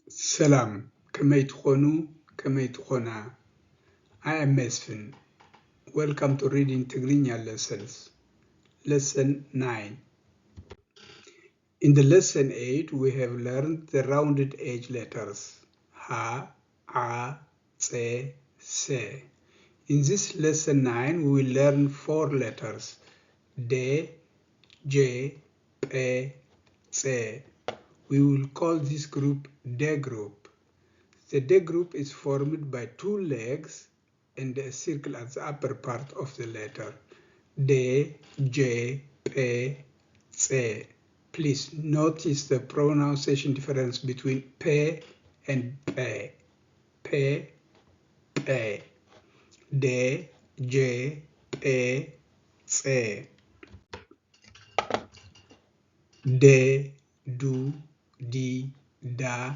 Salam, كما تخونا. I am Mesfin. Welcome to reading Tigrinya lessons. Lesson 9. In the lesson 8, we have learned the rounded edge letters Ha, A, C, Se. In this lesson 9, we will learn 4 letters D, J, P, C. We will call this group D group. The D group is formed by 2 legs and a circle at the upper part of the letter. D, J, P, C. Please notice the pronunciation difference between P and P. P, P. D, J, P, C. D, do, di, da,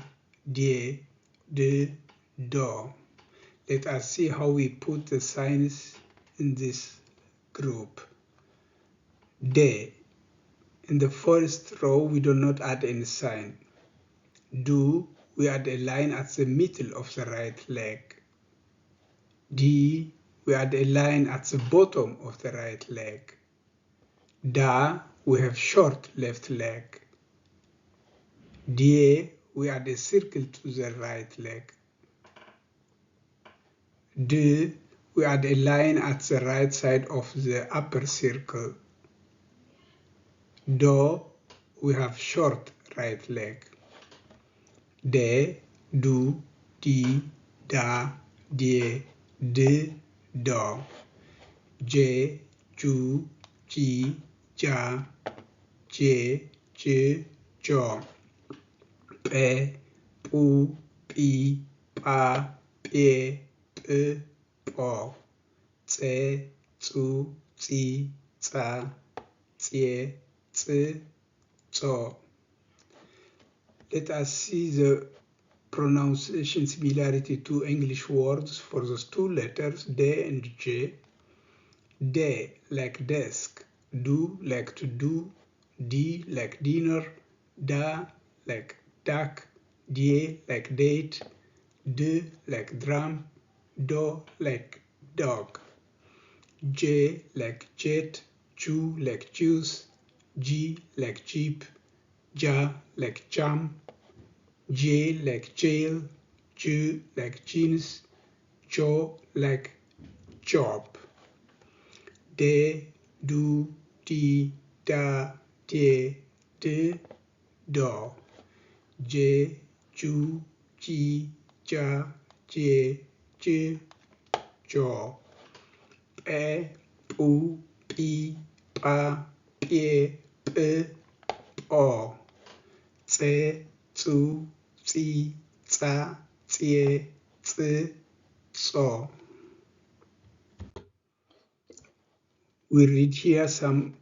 die, D, do. Let us see how we put the signs in this group. D. In the first row, we do not add any sign. Do, we add a line at the middle of the right leg. D, we add a line at the bottom of the right leg. Da, we have short left leg. Die, we add a circle to the right leg. D, we add a line at the right side of the upper circle. Do, we have short right leg. De, do, di, da, die, d, do. J, ju, ji, ja, je, j, jo. Pe, pu, pi, pa, pe, p, po. Ce, cu, ci, ca, cie, c, co. Let us see the pronunciation similarity to English words for those 2 letters, D and J. D like desk, do like to do, D like dinner, da like duck, die like date, d like drum, do like dog. J like jet, ju like juice, G like jeep, ja like jam, J like jail, J like jeans, jo like job. D, do, di, da, die, d, do. J, ju, ji, ja, je, j, jo. Pe, pu, pi, pa, pie, p, po. Ce, cu, ci, ca, cie, c, co. We read here some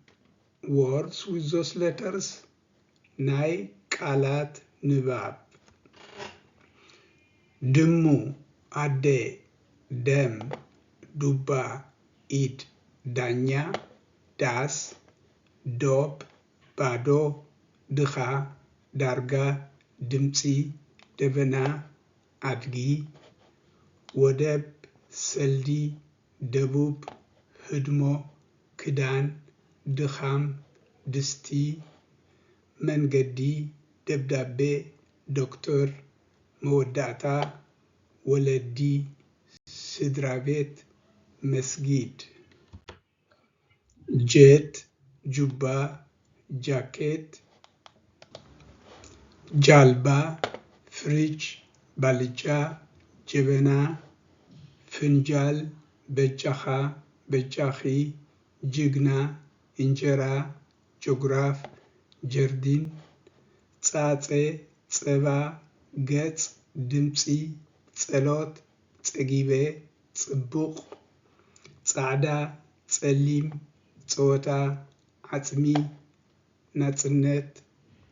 words with those letters. Nay, ቃላት ንባብ ድሙ አዴ ደም ዱባ ኢድ ዳኛ ዳስ ዶብ ባዶ ድኻ ዳርጋ ድምፂ ደበና አድጊ ወደብ ሰልዲ ደቡብ ህድሞ ክዳን ድኻም ድስቲ መንገዲ ደብዳቤ ዶክተር መወዳእታ ወለዲ ስድራ ቤት መስጊድ ጀት ጁባ ጃኬት ጃልባ ፍሪጅ ባልጫ ጀበና ፍንጃል በጃኻ በጃኺ ጅግና እንጀራ ጂኦግራፍ ጀርዲን ጻጼ ጸባ ገጽ ድምፂ ጸሎት ፀጊቤ ጽቡቕ ጻዕዳ ጸሊም ጸወታ ዓጽሚ ናጽነት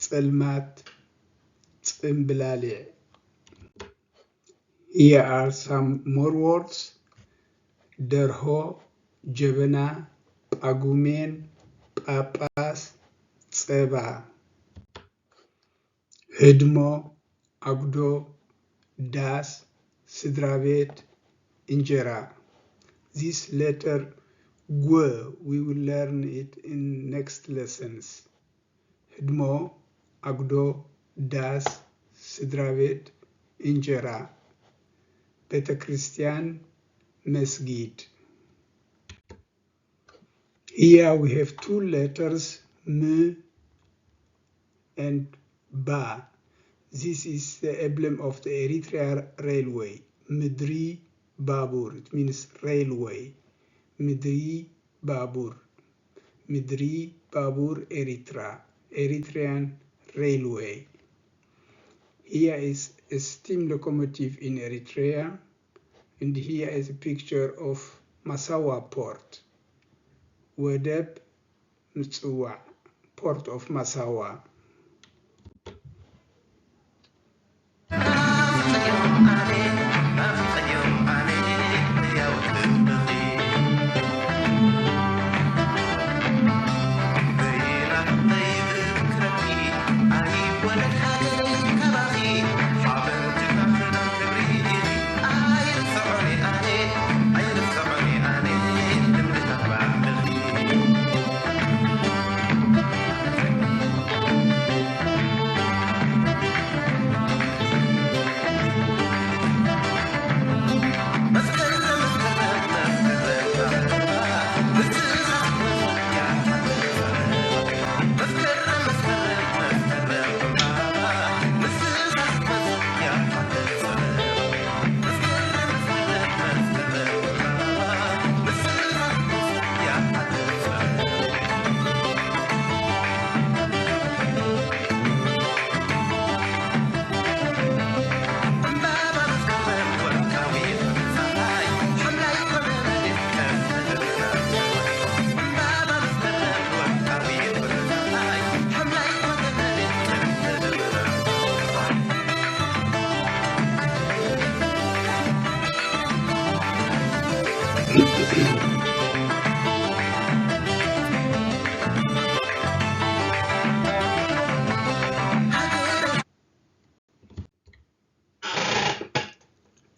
ጸልማት ጽምብላሊዕ. Here are some more words. ደርሆ ጀበና ጳጉሜን ጳጳስ ጸባ ህድሞ አጉዶ ዳስ ስድራቤት እንጀራ. This letter G, we will learn it in next lessons. ህድሞ አጉዶ ዳስ ስድራቤት እንጀራ. ቤተክርስቲያን መስጊድ. Here we have two letters M and Ba. This is the emblem of the Eritrea railway. Midri Babur, it means railway. Midri Babur. Midri Babur Eritrea. Eritrean railway. Here is a steam locomotive in Eritrea, and here is a picture of Massawa port. Wedeb Mtsuwa, port of Massawa.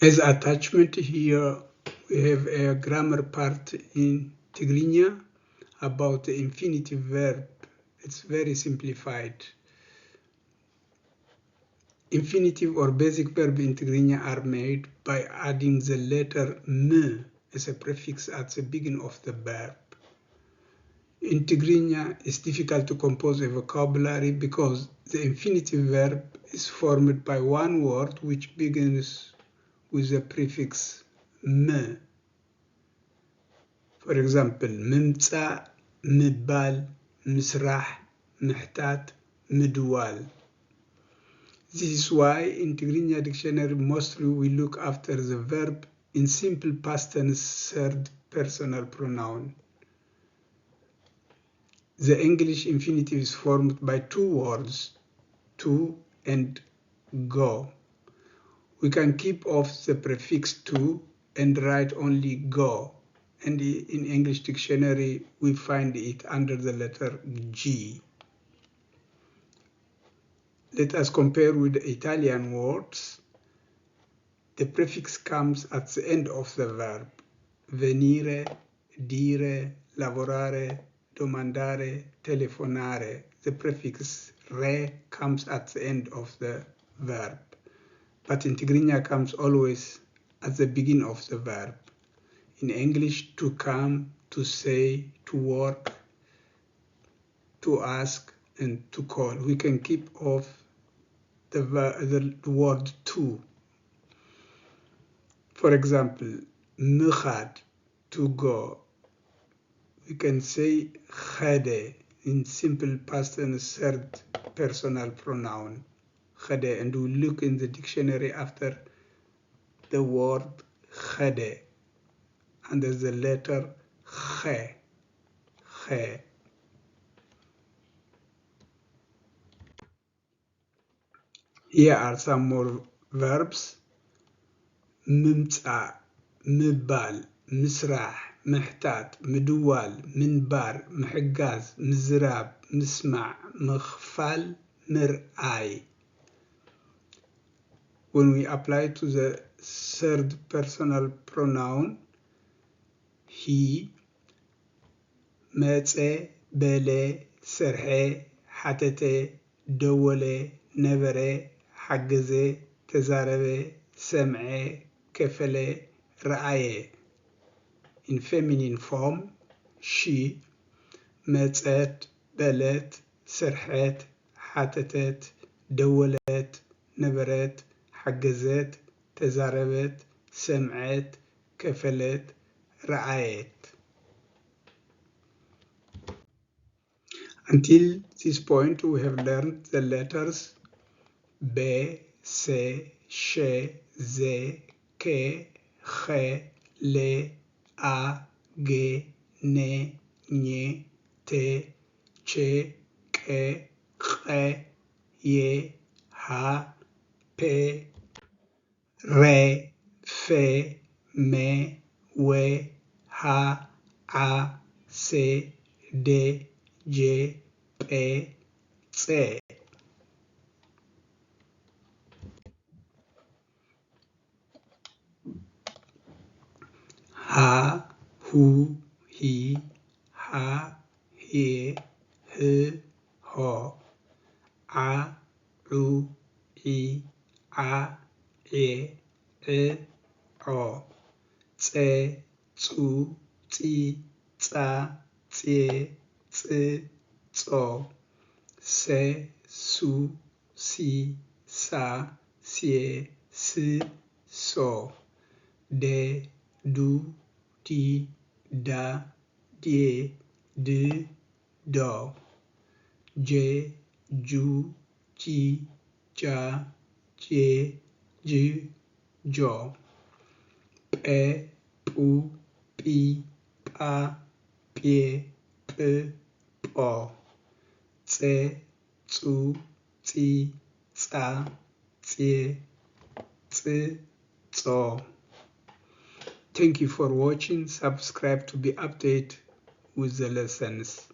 As attachment here, we have a grammar part in Tigrinya about the infinitive verb. It's very simplified. Infinitive or basic verb in Tigrinya are made by adding the letter M as a prefix at the beginning of the verb. In Tigrinya, it's difficult to compose a vocabulary because the infinitive verb is formed by one word which begins with the prefix M. For example, Mimtsa, Mibal, Misrah, Mihtat, Midwal. This is why in Tigrinya dictionary mostly we look after the verb in simple past tense third personal pronoun. The English infinitive is formed by two words, to and go. We can keep off the prefix to and write only go, and in English dictionary we find it under the letter G. Let us compare with the Italian words. The prefix comes at the end of the verb. Venire, dire, lavorare, domandare, telefonare. The prefix re comes at the end of the verb. But in Tigrinya comes always at the beginning of the verb. In English, to come, to say, to work, to ask, and to call. We can keep off the word to. For example, mkhad, to go. We can say khade in simple past tense third personal pronoun. Khade, and we look in the dictionary after the word khade under the letter khe. Khe. Here are some more verbs. Mimtsa, mibal, misrah, mihtat, midwal, minbar, mihgaz, mizrab, misma', mkhfal, mir'ay. when we apply to the third personal pronoun, he, መፀ በለ ሰርሐ ሓተተ ደወለ ነበረ ሓገዘ ተዛረበ ሰምዐ ከፈለ ረአየ. In feminine form, she, መፀት በለት ሰርሐት ሓተተት ደወለት ነበረት ሓገዘት ተዛረበት ሰምዐት ከፈለት ረአየት. Until this point, we have learned the letters B, C, Sh, Z, K, Ch, L, A, G, N, Ñ, T, Ch, Q, Q, Y, H, P, R, F, M, W, H, A, C, D, J, P, C. Ha, hu, he, ha, he, h, ho. A, u, I, a, e, o. C, cu, ci, ca, cie, c, co. Se, su, si, sa, sie, si, so. De, du, di, da, die, d, do. Je, ju, ji, ja, je, ju, jo. Pe, pu, pi, pa, pie, p, po. Ce, cu, ci, ca, cie, ci, co. Thank you for watching. Subscribe to be updated with the lessons.